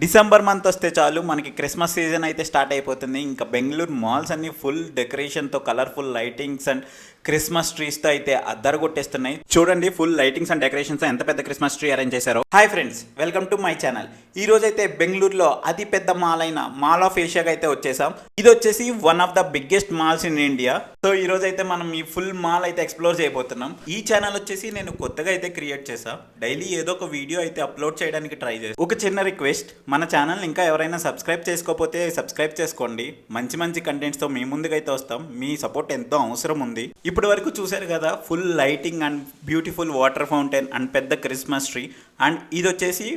December month వస్తే చాలు మనకి క్రిస్మస్ సీజన్ అయితే స్టార్ట్ అయిపోతుంది. ఇంకా బెంగళూరు మాల్స్ అన్ని ఫుల్ డెకరేషన్తో, కలర్ఫుల్ లైటింగ్స్ అండ్ క్రిస్మస్ ట్రీస్తో అయితే అద్దరు కొట్టేస్తున్నాయి. చూడండి ఫుల్ లైటింగ్స్ అండ్ డెకరేషన్స్ ఎంత పెద్ద క్రిస్మస్ ట్రీ అరేంజ్ చేశారో. Hi friends, welcome to my channel. ఈ రోజు అయితే బెంగళూరులో అతి పెద్ద మాల్ అయిన మాల్ ఆఫ్ ఏషియాకి అయితే వచ్చేసాం. ఇది వచ్చేసి one of the biggest malls in India. So ఈ రోజు అయితే మనం ఈ ఫుల్ మాల్ అయితే ఎక్స్ప్లోర్ చేయబోతున్నాం. ఈ ఛానల్ వచ్చేసి నేను కొత్తగా అయితే క్రియేట్ చేసా. డైలీ ఏదో ఒక వీడియో అయితే అప్లోడ్ చేయడానికి ట్రై చేస్తాను. ఒక చిన్న రిక్వెస్ట్, మన ఛానల్ ఇంకా ఎవరైనా సబ్స్క్రైబ్ చేసుకోకపోతే సబ్స్క్రైబ్ చేసుకోండి. మంచి మంచి కంటెంట్స్తో మీ ముందుకైతే వస్తాం. మీ సపోర్ట్ ఎంతో అవసరం ఉంది. ఇప్పటి వరకు చూశారు కదా, full lighting and beautiful water fountain and పెద్ద క్రిస్మస్ ట్రీ. అండ్ ఇది వచ్చేసి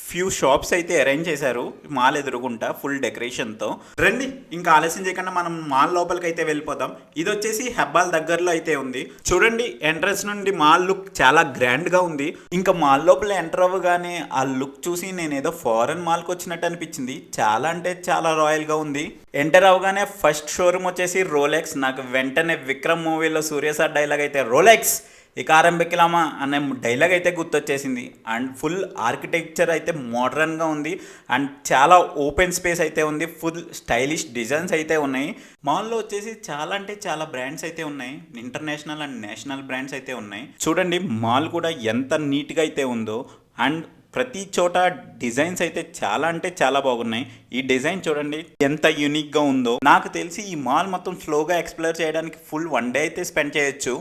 ఫ్యూ షాప్స్ అయితే అరేంజ్ చేశారు మాల్ ఎదురుగుంటా ఫుల్ డెకరేషన్తో. రండి ఇంకా ఆలస్యం చేయకుండా మనం మాల్ లోపలికి అయితే వెళ్ళిపోతాం. ఇది వచ్చేసి హెబ్బాల్ దగ్గరలో అయితే ఉంది. చూడండి ఎంట్రన్స్ నుండి మాల్ లుక్ చాలా గ్రాండ్గా ఉంది. ఇంకా మాల్ లోపల ఎంటర్ అవ్వగానే ఆ లుక్ చూసి నేను ఏదో ఫారెన్ మాల్కి వచ్చినట్టు అనిపించింది. చాలా అంటే చాలా రాయల్గా ఉంది. ఎంటర్ అవ్వగానే ఫస్ట్ షోరూమ్ వచ్చేసి రోలెక్స్. నాకు వెంటనే విక్రమ్ మూవీలో సూర్య సార్ డైలాగ్ అయితే రోలెక్స్ ఇక ఆరంభికలామా అనే డైలాగ్ అయితే గుర్తొచ్చేసింది. అండ్ ఫుల్ ఆర్కిటెక్చర్ అయితే మోడర్న్గా ఉంది. అండ్ చాలా ఓపెన్ స్పేస్ అయితే ఉంది. ఫుల్ స్టైలిష్ డిజైన్స్ అయితే ఉన్నాయి. మాల్లో వచ్చేసి చాలా అంటే చాలా బ్రాండ్స్ అయితే ఉన్నాయి. ఇంటర్నేషనల్ అండ్ నేషనల్ బ్రాండ్స్ అయితే ఉన్నాయి. చూడండి మాల్ కూడా ఎంత నీట్గా అయితే ఉందో. అండ్ ప్రతి చోట డిజైన్స్ అయితే చాలా అంటే చాలా బాగున్నాయి. ఈ డిజైన్ చూడండి ఎంత యూనిక్గా ఉందో. నాకు తెలిసి ఈ మాల్ మొత్తం స్లోగా ఎక్స్ప్లోర్ చేయడానికి ఫుల్ 1 డే అయితే స్పెండ్ చేయొచ్చు.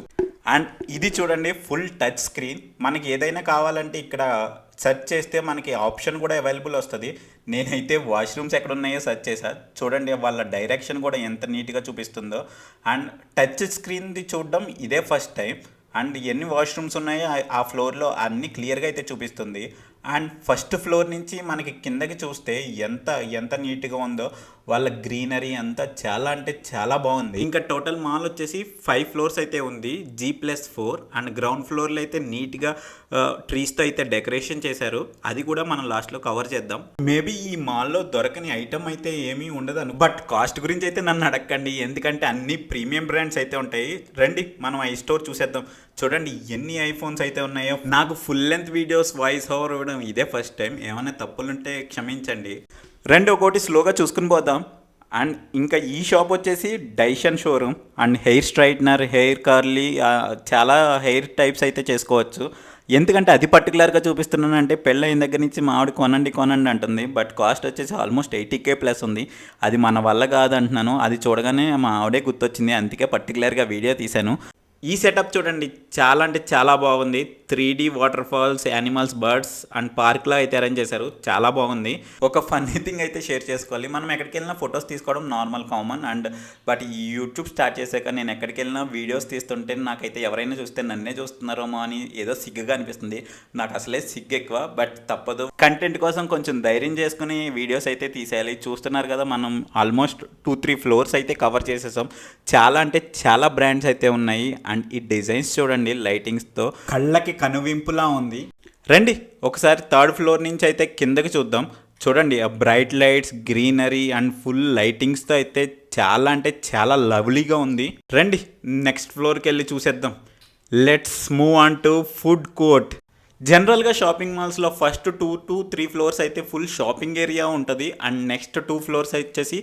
అండ్ ఇది చూడండి ఫుల్ టచ్ స్క్రీన్. మనకి ఏదైనా కావాలంటే ఇక్కడ సెర్చ్ చేస్తే మనకి ఆప్షన్ కూడా అవైలబుల్ వస్తుంది. నేనైతే వాష్రూమ్స్ ఎక్కడ ఉన్నాయో సెర్చ్ చేసా. చూడండి వాళ్ళ డైరెక్షన్ కూడా ఎంత నీట్గా చూపిస్తుందో. అండ్ టచ్ స్క్రీన్ది చూడడం ఇదే ఫస్ట్ టైం. అండ్ ఎన్ని వాష్రూమ్స్ ఉన్నాయో ఆ ఫ్లోర్లో అన్నీ క్లియర్గా అయితే చూపిస్తుంది. అండ్ ఫస్ట్ ఫ్లోర్ నుంచి మనకి కిందకి చూస్తే ఎంత ఎంత నీట్గా ఉందో. వాళ్ళ గ్రీనరీ అంతా చాలా అంటే చాలా బాగుంది. ఇంకా టోటల్ మాల్ వచ్చేసి 5 ఫ్లోర్స్ అయితే ఉంది, G+4. అండ్ గ్రౌండ్ ఫ్లోర్లో అయితే నీట్గా ట్రీస్తో అయితే డెకరేషన్ చేశారు. అది కూడా మనం లాస్ట్లో కవర్ చేద్దాం. మేబీ ఈ మాల్లో దొరకని ఐటమ్ అయితే ఏమీ ఉండదు. బట్ కాస్ట్ గురించి అయితే నన్ను అడగండి, ఎందుకంటే అన్ని ప్రీమియం బ్రాండ్స్ అయితే ఉంటాయి. రండి మనం ఐ స్టోర్ చూసేద్దాం. చూడండి ఎన్ని ఐఫోన్స్ అయితే ఉన్నాయో. నాకు full length videos voice over ఇవ్వడం ఇదే ఫస్ట్ టైం. ఏమైనా తప్పులుంటే క్షమించండి. రెండు ఒకటి స్లోగా చూసుకుని పోదాం. అండ్ ఇంకా ఈ షాప్ వచ్చేసి Dyson showroom. And hair straightener, hair curly, చాలా హెయిర్ టైప్స్ అయితే చేసుకోవచ్చు. ఎందుకంటే అది పర్టికులర్గా చూపిస్తున్నానంటే పెళ్ళైన దగ్గర నుంచి మా ఆవిడ కొనండి అంటుంది. బట్ కాస్ట్ వచ్చేసి ఆల్మోస్ట్ 80K+ ఉంది. అది మన వల్ల కాదంటున్నాను. అది చూడగానే మా ఆవిడే గుర్తొచ్చింది, అందుకే పర్టికులర్గా వీడియో తీశాను. ఈ సెటప్ చూడండి చాలా అంటే చాలా బాగుంది. 3D waterfalls, animals, birds and పార్క్లో అయితే అరేంజ్ చేశారు. చాలా బాగుంది. ఒక ఫన్నీ థింగ్ అయితే షేర్ చేసుకోవాలి. మనం ఎక్కడికి వెళ్ళినా ఫొటోస్ తీసుకోవడం నార్మల్, కామన్. అండ్ బట్ ఈ యూట్యూబ్ స్టార్ట్ చేశాక నేను ఎక్కడికి వెళ్ళినా వీడియోస్ తీస్తుంటే నాకైతే ఎవరైనా చూస్తే నన్నే చూస్తున్నారేమో అని ఏదో సిగ్గుగా అనిపిస్తుంది. నాకు అసలే సిగ్గు ఎక్కువ, బట్ తప్పదు. కంటెంట్ కోసం కొంచెం ధైర్యం చేసుకుని వీడియోస్ అయితే తీసేయాలి. చూస్తున్నారు కదా, మనం ఆల్మోస్ట్ 2-3 ఫ్లోర్స్ అయితే కవర్ చేసేసాం. చాలా అంటే చాలా బ్రాండ్స్ అయితే ఉన్నాయి. అండ్ ఈ డిజైన్స్ చూడండి లైటింగ్స్తో కళ్ళకి కనువింపులా ఉంది. రండి ఒకసారి 3rd ఫ్లోర్ నుంచి అయితే కిందకి చూద్దాం. చూడండి ఆ bright lights, greenery and full లైటింగ్స్తో అయితే చాలా అంటే చాలా లవ్లీగా ఉంది. రండి నెక్స్ట్ ఫ్లోర్కి వెళ్ళి చూసేద్దాం. Let's move on to food court. జనరల్గా షాపింగ్ మాల్స్లో ఫస్ట్ 2-3 ఫ్లోర్స్ అయితే ఫుల్ షాపింగ్ ఏరియా ఉంటుంది. అండ్ నెక్స్ట్ 2 ఫ్లోర్స్ వచ్చేసి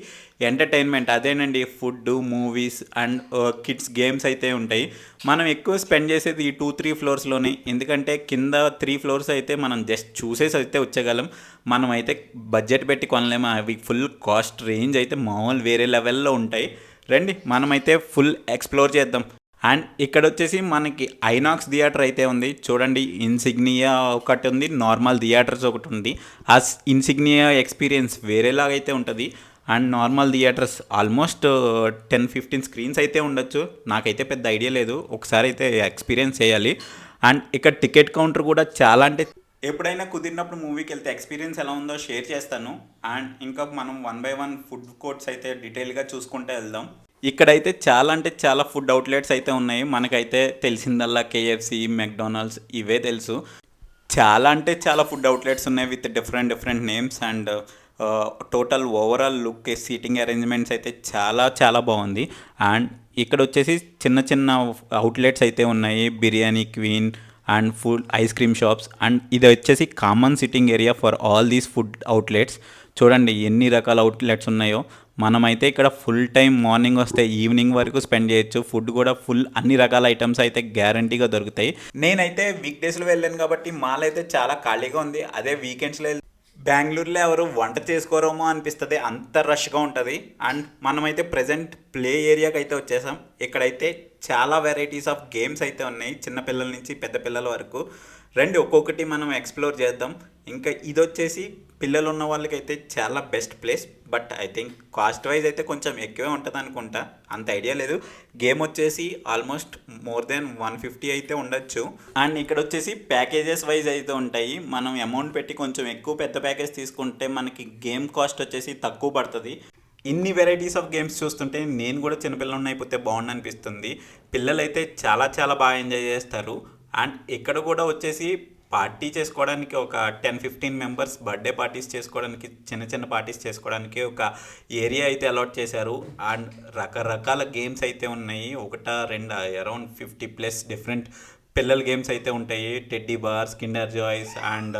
ఎంటర్టైన్మెంట్, అదేనండి food, movies and kids games అయితే ఉంటాయి. మనం ఎక్కువ స్పెండ్ చేసేది ఈ 2-3 ఫ్లోర్స్లోనే. ఎందుకంటే కింద 3 ఫ్లోర్స్ అయితే మనం జస్ట్ చూసేసి అయితే వచ్చేయగలం. మనం అయితే బడ్జెట్ పెట్టి కొనలేము. అవి ఫుల్ కాస్ట్ రేంజ్ అయితే మామూలు వేరే లెవెల్లో ఉంటాయి. రండి మనమైతే ఫుల్ ఎక్స్ప్లోర్ చేద్దాం. అండ్ ఇక్కడ వచ్చేసి మనకి ఐనాక్స్ థియేటర్ అయితే ఉంది. చూడండి ఇన్సిగ్నియా ఒకటి ఉంది, నార్మల్ థియేటర్స్ ఒకటి ఉంది. ఆ ఇన్సిగ్నియా ఎక్స్పీరియన్స్ వేరేలాగైతే ఉంటుంది. And normal theatres almost 10-15 screens అయితే ఉండొచ్చు. నాకైతే పెద్ద ఐడియా లేదు, ఒకసారి అయితే ఎక్స్పీరియన్స్ చేయాలి. అండ్ ఇక్కడ టికెట్ కౌంటర్ కూడా చాలా అంటే ఎప్పుడైనా కుదిరినప్పుడు మూవీకి వెళ్తే ఎక్స్పీరియన్స్ ఎలా ఉందో షేర్ చేస్తాను. అండ్ ఇంకా మనం 1 by 1 ఫుడ్ కోర్ట్స్ అయితే డీటెయిల్గా చూసుకుంటూ వెళ్దాం. ఇక్కడైతే చాలా అంటే చాలా ఫుడ్ అవుట్లెట్స్ అయితే ఉన్నాయి. మనకైతే తెలిసిందల్లా KFC, మెక్డొనాల్డ్స్ ఇవే తెలుసు. చాలా అంటే చాలా ఫుడ్ అవుట్లెట్స్ ఉన్నాయి with different names. And total overall look, seating arrangements అయితే చాలా చాలా బాగుంది. అండ్ ఇక్కడ వచ్చేసి చిన్న చిన్న అవుట్లెట్స్ అయితే ఉన్నాయి. Biryani queen and food ice cream shops and ఇది వచ్చేసి common sitting area for all these food outlets. చూడండి ఎన్ని రకాల అవుట్లెట్స్ ఉన్నాయో. మనమైతే ఇక్కడ ఫుల్ టైం మార్నింగ్ వస్తే ఈవినింగ్ వరకు స్పెండ్ చేయొచ్చు. ఫుడ్ కూడా ఫుల్ అన్ని రకాల ఐటమ్స్ అయితే గ్యారంటీగా దొరుకుతాయి. నేనైతే వీక్ డేస్లో వెళ్ళాను కాబట్టి మాల్ అయితే చాలా ఖాళీగా ఉంది. అదే వీకెండ్స్లో బెంగళూరులో ఎవరు వంట చేసుకోరేమో అనిపిస్తుంది, అంత రష్గా ఉంటుంది. అండ్ మనమైతే ప్రజెంట్ ప్లే ఏరియాకి అయితే వచ్చేసాం. ఇక్కడైతే చాలా వెరైటీస్ ఆఫ్ గేమ్స్ అయితే ఉన్నాయి, చిన్నపిల్లల నుంచి పెద్ద పిల్లల వరకు. రండి ఒక్కొక్కటి మనం ఎక్స్ప్లోర్ చేద్దాం. ఇంకా ఇది వచ్చేసి పిల్లలు ఉన్న వాళ్ళకైతే చాలా best place. But I think cost wise అయితే కొంచెం ఎక్కువే ఉంటుంది అనుకుంటా, అంత ఐడియా లేదు. గేమ్ వచ్చేసి ఆల్మోస్ట్ మోర్ దెన్ 150 అయితే ఉండొచ్చు. అండ్ ఇక్కడ వచ్చేసి ప్యాకేజెస్ వైజ్ అయితే ఉంటాయి. మనం అమౌంట్ పెట్టి కొంచెం ఎక్కువ పెద్ద ప్యాకేజ్ తీసుకుంటే మనకి గేమ్ కాస్ట్ వచ్చేసి తక్కువ పడుతుంది. ఇన్ని వెరైటీస్ ఆఫ్ గేమ్స్ చూస్తుంటే నేను కూడా చిన్నపిల్లలు అయిపోతే బాగుండు అనిపిస్తుంది. పిల్లలు అయితే చాలా చాలా బాగా ఎంజాయ్ చేస్తారు. అండ్ ఇక్కడ కూడా వచ్చేసి పార్టీ చేసుకోవడానికి ఒక 10-15 మెంబర్స్ బర్త్డే పార్టీస్ చేసుకోవడానికి, చిన్న చిన్న పార్టీస్ చేసుకోవడానికి ఒక ఏరియా అయితే అలాట్ చేశారు. అండ్ రకరకాల గేమ్స్ అయితే ఉన్నాయి. ఒకటా రెండా అరౌండ్ 50+ డిఫరెంట్ పిల్లల గేమ్స్ అయితే ఉంటాయి. Teddy bears, kinder joys and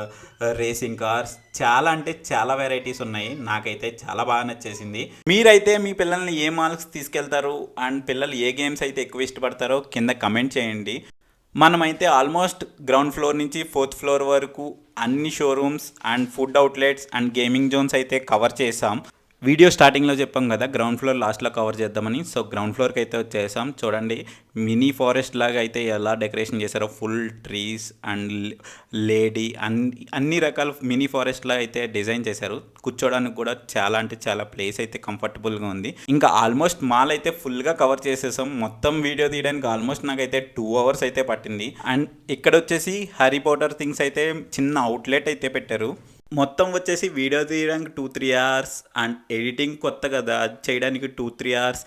racing cars, చాలా అంటే చాలా వెరైటీస్ ఉన్నాయి. నాకైతే చాలా బాగా నచ్చేసింది. మీరైతే మీ పిల్లల్ని ఏ మాల్స్ తీసుకెళ్తారు అండ్ పిల్లలు ఏ గేమ్స్ అయితే ఎక్కువ ఇష్టపడతారో కింద కమెంట్ చేయండి. మనమైతే ఆల్మోస్ట్ గ్రౌండ్ ఫ్లోర్ నుంచి 4th ఫ్లోర్ వరకు అన్ని showrooms and food outlets and gaming zones అయితే కవర్ చేసాం. వీడియో స్టార్టింగ్లో చెప్పాం కదా గ్రౌండ్ ఫ్లోర్ లాస్ట్లో కవర్ చేద్దామని. సో గ్రౌండ్ ఫ్లోర్కి అయితే వచ్చేసాం. చూడండి మినీ ఫారెస్ట్ లాగా అయితే ఎలా డెకరేషన్ చేశారో, ఫుల్ ట్రీస్ అండ్ లేడీ అన్ని రకాల మినీ ఫారెస్ట్ లాగా అయితే డిజైన్ చేశారు. కూర్చోడానికి కూడా చాలా అంటే చాలా ప్లేస్ అయితే కంఫర్టబుల్గా ఉంది. ఇంకా ఆల్మోస్ట్ మాల్ అయితే ఫుల్గా కవర్ చేసేసాం. మొత్తం వీడియో తీయడానికి ఆల్మోస్ట్ నాకైతే 2 hours అయితే పట్టింది. అండ్ ఇక్కడ వచ్చేసి హ్యారీ పాటర్ థింగ్స్ అయితే చిన్న అవుట్లెట్ అయితే పెట్టారు. మొత్తం వచ్చేసి వీడియో తీయడానికి 2-3 hours అండ్ ఎడిటింగ్ కొత్త కదా అది చేయడానికి 2-3 hours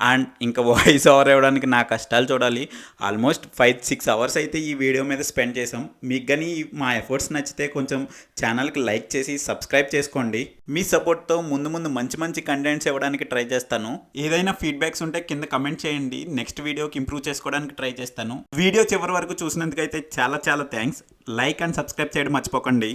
అండ్ ఇంకా వాయిస్ ఓవర్ ఇవ్వడానికి నా కష్టాలు చూడాలి. ఆల్మోస్ట్ 5-6 hours అయితే ఈ వీడియో మీద స్పెండ్ చేసాం. మీకు కానీ మా ఎఫర్ట్స్ నచ్చితే కొంచెం ఛానల్కి లైక్ చేసి సబ్స్క్రైబ్ చేసుకోండి. మీ సపోర్ట్తో ముందు ముందు మంచి మంచి కంటెంట్స్ ఇవ్వడానికి ట్రై చేస్తాను. ఏదైనా ఫీడ్బ్యాక్స్ ఉంటే కింద కమెంట్ చేయండి. నెక్స్ట్ వీడియోకి ఇంప్రూవ్ చేసుకోవడానికి ట్రై చేస్తాను. వీడియో చివరి వరకు చూసినందుకైతే చాలా చాలా థ్యాంక్స్. లైక్ అండ్ సబ్స్క్రైబ్ చేయడం మర్చిపోకండి.